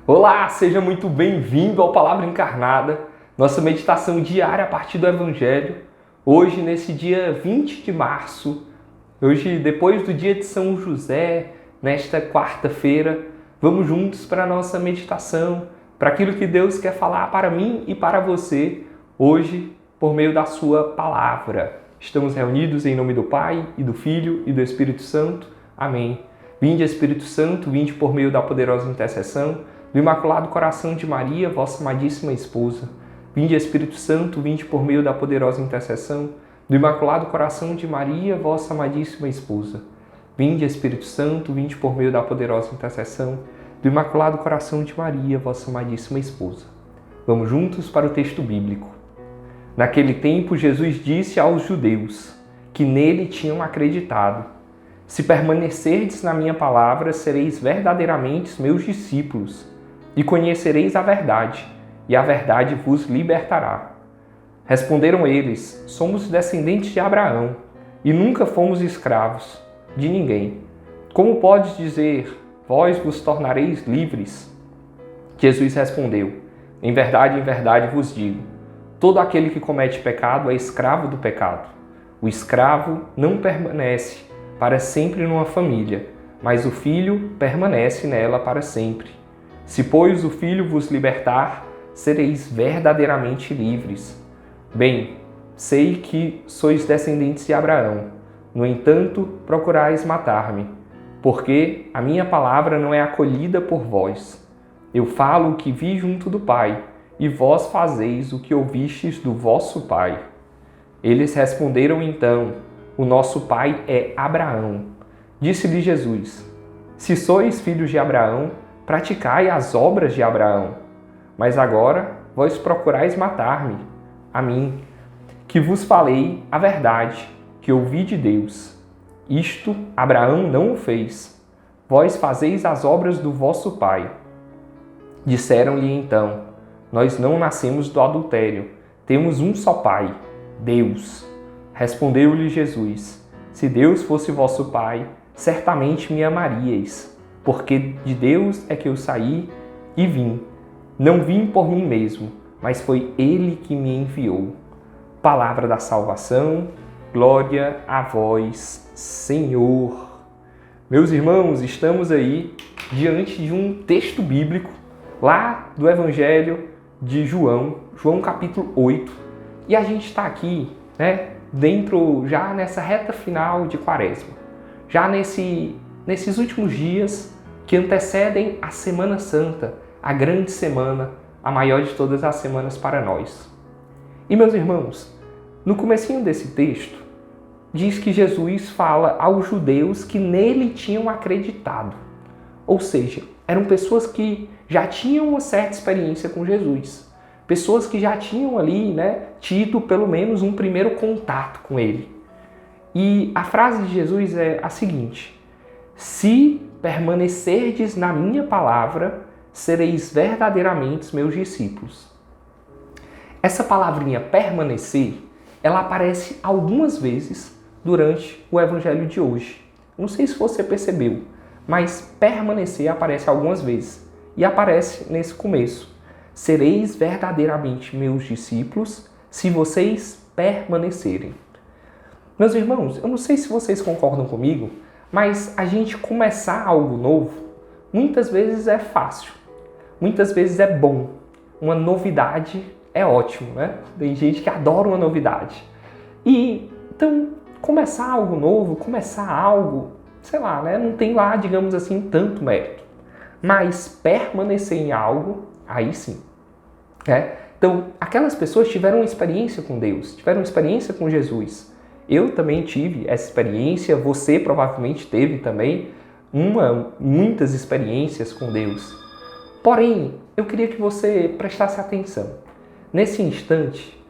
Olá, seja muito bem-vindo ao Palavra Encarnada, nossa meditação diária a partir do Evangelho. Hoje, nesse dia 20 de março, hoje depois do dia de São José, nesta quarta-feira, vamos juntos para a nossa meditação, para aquilo que Deus quer falar para mim e para você, hoje, por meio da sua palavra. Estamos reunidos em nome do Pai, e do Filho, e do Espírito Santo. Amém. Vinde, Espírito Santo, vinde por meio da poderosa intercessão do Imaculado Coração de Maria, vossa amadíssima esposa. Vinde, Espírito Santo, vinde por meio da poderosa intercessão do Imaculado Coração de Maria, vossa amadíssima esposa. Vinde, Espírito Santo, vinde por meio da poderosa intercessão do Imaculado Coração de Maria, vossa amadíssima esposa. Vamos juntos para o texto bíblico. Naquele tempo, Jesus disse aos judeus que nele tinham acreditado: se permanecerdes na minha palavra, sereis verdadeiramente meus discípulos, e conhecereis a verdade, e a verdade vos libertará. Responderam eles: somos descendentes de Abraão, e nunca fomos escravos de ninguém. Como podes dizer, vós vos tornareis livres? Jesus respondeu: em verdade vos digo, todo aquele que comete pecado é escravo do pecado. O escravo não permanece para sempre numa família, mas o Filho permanece nela para sempre. Se, pois, o Filho vos libertar, sereis verdadeiramente livres. Bem, sei que sois descendentes de Abraão. No entanto, procurais matar-me, porque a minha palavra não é acolhida por vós. Eu falo o que vi junto do Pai, e vós fazeis o que ouvistes do vosso pai. Eles responderam então: o nosso pai é Abraão. Disse-lhe Jesus: se sois filhos de Abraão, praticai as obras de Abraão. Mas agora vós procurais matar-me, a mim, que vos falei a verdade, que ouvi de Deus. Isto Abraão não o fez. Vós fazeis as obras do vosso pai. Disseram-lhe então: nós não nascemos do adultério, temos um só pai, Deus. Respondeu-lhe Jesus: se Deus fosse vosso pai, certamente me amaríeis, porque de Deus é que eu saí e vim. Não vim por mim mesmo, mas foi Ele que me enviou. Palavra da salvação, glória a vós, Senhor. Meus irmãos, estamos aí diante de um texto bíblico, lá do Evangelho de João capítulo 8, e a gente está aqui, já nessa reta final de Quaresma, já nesses últimos dias que antecedem a Semana Santa, a grande semana, a maior de todas as semanas para nós. E, meus irmãos, no comecinho desse texto, diz que Jesus fala aos judeus que nele tinham acreditado. Ou seja, eram pessoas que já tinham uma certa experiência com Jesus. Pessoas que já tinham ali, tido pelo menos um primeiro contato com ele. E a frase de Jesus é a seguinte: se permanecerdes na minha palavra, sereis verdadeiramente meus discípulos. Essa palavrinha permanecer, ela aparece algumas vezes durante o evangelho de hoje. Não sei se você percebeu, mas permanecer aparece algumas vezes. E aparece nesse começo: sereis verdadeiramente meus discípulos se vocês permanecerem. Meus irmãos, eu não sei se vocês concordam comigo, mas a gente começar algo novo, muitas vezes é fácil, muitas vezes é bom. Uma novidade é ótimo, Tem gente que adora uma novidade. E, então, começar algo novo, começar algo, não tem lá, digamos assim, tanto mérito. Mas permanecer em algo, aí sim. Então, aquelas pessoas tiveram uma experiência com Deus, tiveram uma experiência com Jesus. Eu também tive essa experiência, você provavelmente teve também muitas experiências com Deus. Porém, eu queria que você prestasse atenção. Nesse instante,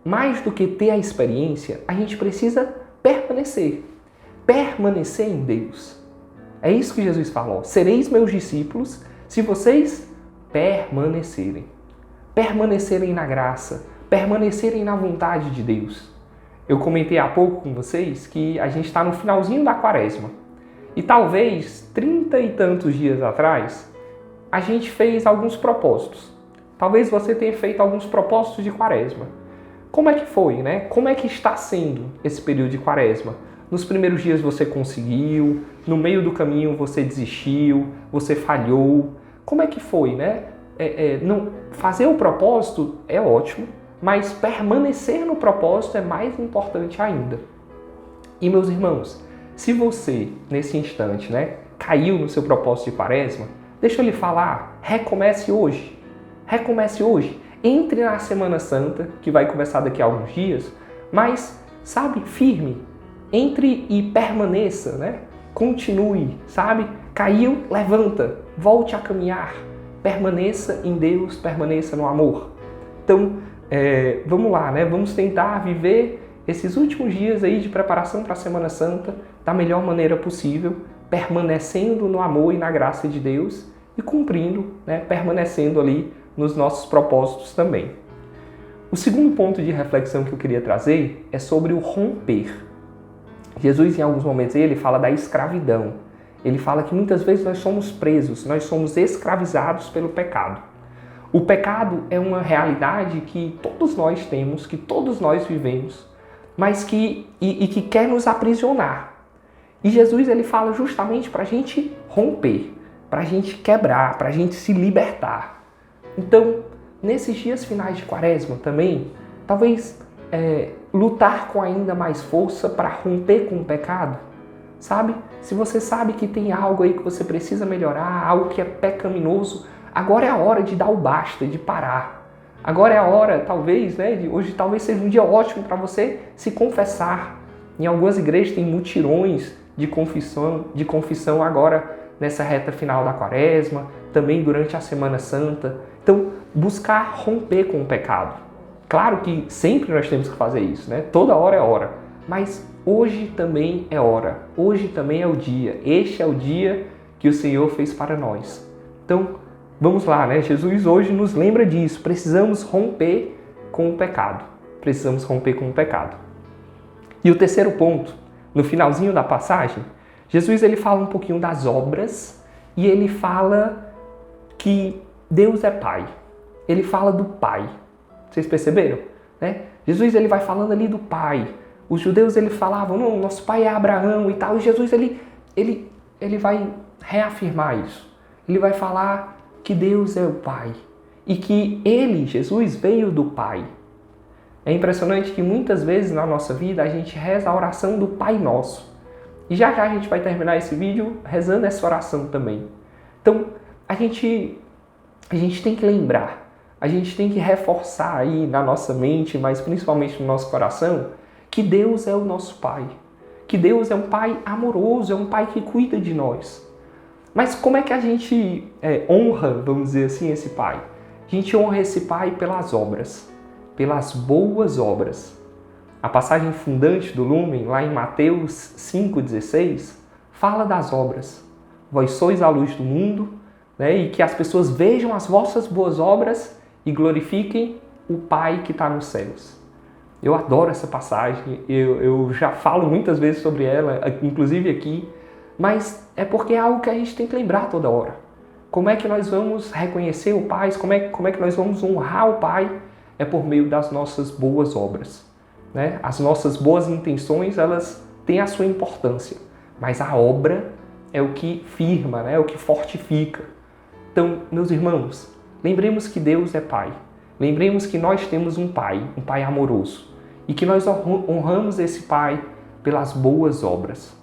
mais do que ter a experiência, a gente precisa permanecer. Permanecer em Deus. É isso que Jesus falou: sereis meus discípulos se vocês permanecerem. Permanecerem na graça, permanecerem na vontade de Deus. Eu comentei há pouco com vocês que a gente está no finalzinho da Quaresma. E talvez 30 e tantos dias atrás, a gente fez alguns propósitos. Talvez você tenha feito alguns propósitos de quaresma. Como é que foi, né? Como é que está sendo esse período de quaresma? Nos primeiros dias você conseguiu, no meio do caminho você desistiu, você falhou. Como é que foi, né? Não, fazer o propósito é ótimo, mas permanecer no propósito é mais importante ainda. E meus irmãos, se você, nesse instante, né, caiu no seu propósito de quaresma, deixa eu lhe falar, recomece hoje. Recomece hoje. Entre na Semana Santa, que vai começar daqui a alguns dias, mas, sabe, firme. Entre e permaneça, né? Continue, sabe? Caiu, levanta, volte a caminhar. Permaneça em Deus, permaneça no amor. Então, vamos lá, né? Vamos tentar viver esses últimos dias aí de preparação para a Semana Santa da melhor maneira possível, permanecendo no amor e na graça de Deus e cumprindo, né? Permanecendo ali nos nossos propósitos também. O segundo ponto de reflexão que eu queria trazer é sobre o romper. Jesus, em alguns momentos, ele fala da escravidão. Ele fala que muitas vezes nós somos presos, nós somos escravizados pelo pecado. O pecado é uma realidade que todos nós temos, que todos nós vivemos, mas que quer nos aprisionar. E Jesus, ele fala justamente para a gente romper, para a gente quebrar, para a gente se libertar. Então, nesses dias finais de quaresma também, talvez lutar com ainda mais força para romper com o pecado, sabe? Se você sabe que tem algo aí que você precisa melhorar, algo que é pecaminoso, agora é a hora de dar o basta, de parar. Agora é a hora, talvez, né? Hoje talvez seja um dia ótimo para você se confessar. Em algumas igrejas tem mutirões de confissão agora nessa reta final da quaresma, também durante a Semana Santa. Então, buscar romper com o pecado. Claro que sempre nós temos que fazer isso, né? Toda hora é hora. Mas hoje também é hora. Hoje também é o dia. Este é o dia que o Senhor fez para nós. Então, vamos lá, né? Jesus hoje nos lembra disso. Precisamos romper com o pecado. Precisamos romper com o pecado. E o terceiro ponto, no finalzinho da passagem, Jesus ele fala um pouquinho das obras e ele fala que Deus é Pai. Ele fala do Pai. Vocês perceberam? Né? Jesus ele vai falando ali do Pai. Os judeus ele falavam, não, nosso pai é Abraão e tal. E Jesus ele vai reafirmar isso. Ele vai falar que Deus é o Pai. E que ele, Jesus, veio do Pai. É impressionante que muitas vezes na nossa vida a gente reza a oração do Pai Nosso. E já a gente vai terminar esse vídeo rezando essa oração também. Então, a gente tem que lembrar. A gente tem que reforçar aí na nossa mente, mas principalmente no nosso coração, que Deus é o nosso Pai. Que Deus é um Pai amoroso, é um Pai que cuida de nós. Mas como é que a gente honra, vamos dizer assim, esse Pai? A gente honra esse Pai pelas obras, pelas boas obras. A passagem fundante do Lumen, lá em Mateus 5,16, fala das obras. Vós sois a luz do mundo, né? E que as pessoas vejam as vossas boas obras e glorifiquem o Pai que está nos céus. Eu adoro essa passagem, eu já falo muitas vezes sobre ela, inclusive aqui, mas é porque é algo que a gente tem que lembrar toda hora. Como é que nós vamos reconhecer o Pai? Como é que nós vamos honrar o Pai? É por meio das nossas boas obras. Né? As nossas boas intenções, elas têm a sua importância, mas a obra é o que firma, né? É o que fortifica. Então, meus irmãos, lembremos que Deus é Pai. Lembremos que nós temos um Pai amoroso. E que nós honramos esse Pai pelas boas obras.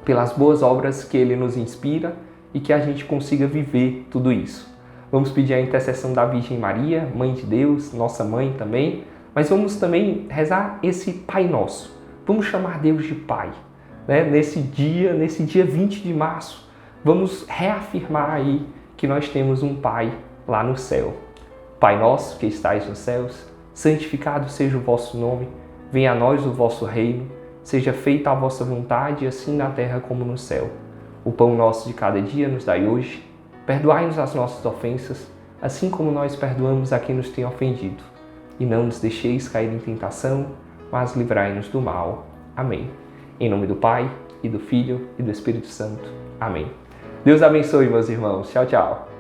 Pelas boas obras que Ele nos inspira e que a gente consiga viver tudo isso. Vamos pedir a intercessão da Virgem Maria, Mãe de Deus, nossa mãe também. Mas vamos também rezar esse Pai Nosso. Vamos chamar Deus de Pai. Né? Nesse dia 20 de março, vamos reafirmar aí que nós temos um Pai lá no céu. Pai nosso que estais nos céus, santificado seja o vosso nome, venha a nós o vosso reino, seja feita a vossa vontade, assim na terra como no céu. O pão nosso de cada dia nos dai hoje, perdoai-nos as nossas ofensas, assim como nós perdoamos a quem nos tem ofendido. E não nos deixeis cair em tentação, mas livrai-nos do mal. Amém. Em nome do Pai, e do Filho, e do Espírito Santo. Amém. Deus abençoe, meus irmãos. Tchau, tchau.